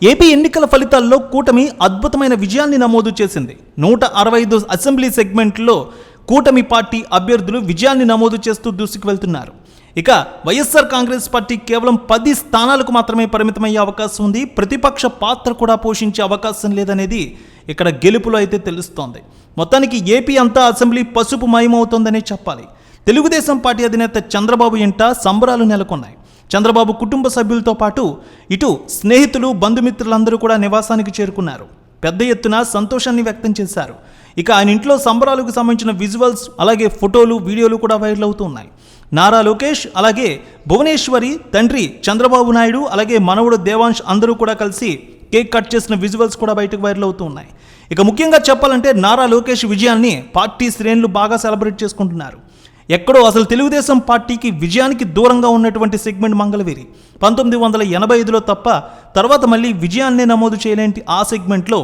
AP ఎన్నికల ఫలితాల్లో కూటమి అద్భుతమైన విజయాన్ని నమోదు చేసింది. 165 అసెంబ్లీ సెగ్మెంట్లో కూటమి పార్టీ అభ్యర్థులు విజయాన్ని నమోదు చేస్తూ దూసుకు వెళ్తున్నారు. ఇక వైఎస్ఆర్ కాంగ్రెస్ పార్టీ కేవలం 10 స్థానాలకు మాత్రమే పరిమితమయ్యే అవకాశం ఉంది. ప్రతిపక్ష పాత్ర కూడా పోషించే అవకాశం లేదనేది ఇక్కడ గెలుపులో అయితే తెలుస్తోంది. మొత్తానికి ఏపీ అంతా అసెంబ్లీ పసుపు మయమవుతోందనే చెప్పాలి. తెలుగుదేశం పార్టీ అధినేత చంద్రబాబు ఇంట సంబరాలు నెలకొన్నాయి. చంద్రబాబు కుటుంబ సభ్యులతో పాటు ఇటు స్నేహితులు బంధుమిత్రులందరూ కూడా నివాసానికి చేరుకున్నారు. పెద్ద ఎత్తున సంతోషాన్ని వ్యక్తం చేశారు. ఇక ఆయన ఇంట్లో సంబరాలకు సంబంధించిన విజువల్స్ అలాగే ఫోటోలు వీడియోలు కూడా వైరల్ అవుతూ ఉన్నాయి. నారా లోకేష్ అలాగే భువనేశ్వరి తండ్రి చంద్రబాబు నాయుడు అలాగే మనవడు దేవాంశ్ అందరూ కూడా కలిసి కేక్ కట్ చేసిన విజువల్స్ కూడా బయటకు వైరల్ అవుతూ ఉన్నాయి. ఇక ముఖ్యంగా చెప్పాలంటే నారా లోకేష్ విజయాన్ని పార్టీ శ్రేణులు బాగా సెలబ్రేట్ చేసుకుంటున్నారు. ఎక్కడో అసలు తెలుగుదేశం పార్టీకి విజయానికి దూరంగా ఉన్నటువంటి సెగ్మెంట్ మంగళగిరి 1985లో తప్ప తర్వాత మళ్ళీ విజయాన్నే నమోదు చేయలేంటి ఆ సెగ్మెంట్లో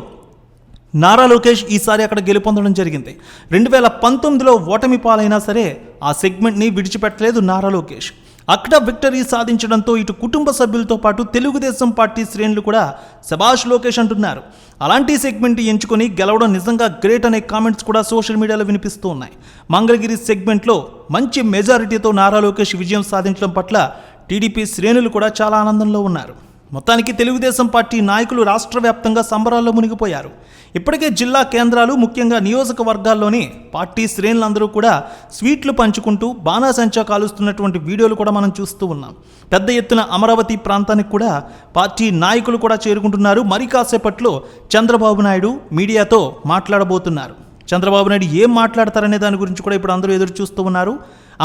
నారా లోకేష్ ఈసారి అక్కడ గెలుపొందడం జరిగింది. 2019లో ఓటమి పాలైనా సరే ఆ సెగ్మెంట్ని విడిచిపెట్టలేదు నారా లోకేష్. అక్కడ విక్టరీ సాధించడంతో ఇటు కుటుంబ సభ్యులతో పాటు తెలుగుదేశం పార్టీ శ్రేణులు కూడా శభాష్ లోకేష్ అంటున్నారు. అలాంటి సెగ్మెంట్ ఎంచుకొని గెలవడం నిజంగా గ్రేట్ అనే కామెంట్స్ కూడా సోషల్ మీడియాలో వినిపిస్తూ ఉన్నాయి. మంగళగిరి సెగ్మెంట్లో మంచి మెజారిటీతో నారా లోకేష్ విజయం సాధించడం పట్ల టీడీపీ శ్రేణులు కూడా చాలా ఆనందంలో ఉన్నారు. మొత్తానికి తెలుగుదేశం పార్టీ నాయకులు రాష్ట్ర వ్యాప్తంగా సంబరాల్లో మునిగిపోయారు. ఇప్పటికే జిల్లా కేంద్రాలు ముఖ్యంగా నియోజకవర్గాల్లోని పార్టీ శ్రేణులందరూ కూడా స్వీట్లు పంచుకుంటూ బాణాసంచా కాలుస్తున్నటువంటి వీడియోలు కూడా మనం చూస్తూ ఉన్నాం. పెద్ద ఎత్తున అమరావతి ప్రాంతానికి కూడా పార్టీ నాయకులు కూడా చేరుకుంటున్నారు. మరి కాసేపట్లో చంద్రబాబు నాయుడు మీడియాతో మాట్లాడబోతున్నారు. చంద్రబాబు నాయుడు ఏం మాట్లాడతారనే దాని గురించి కూడా ఇప్పుడు అందరూ ఎదురు చూస్తూ ఉన్నారు.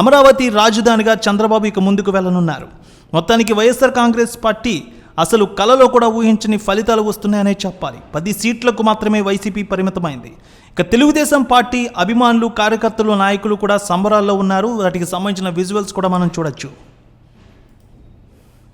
అమరావతి రాజధానిగా చంద్రబాబు ఇక ముందుకు వెళ్ళనున్నారు. మొత్తానికి వైఎస్ఆర్ కాంగ్రెస్ పార్టీ అసలు కలలో కూడా ఊహించని ఫలితాలు వస్తున్నాయనే చెప్పాలి. 10 సీట్లకు మాత్రమే వైసీపీ పరిమితమైంది. ఇక తెలుగుదేశం పార్టీ అభిమానులు కార్యకర్తలు నాయకులు కూడా సంబరాల్లో ఉన్నారు. వాటికి సంబంధించిన విజువల్స్ కూడా మనం చూడొచ్చు.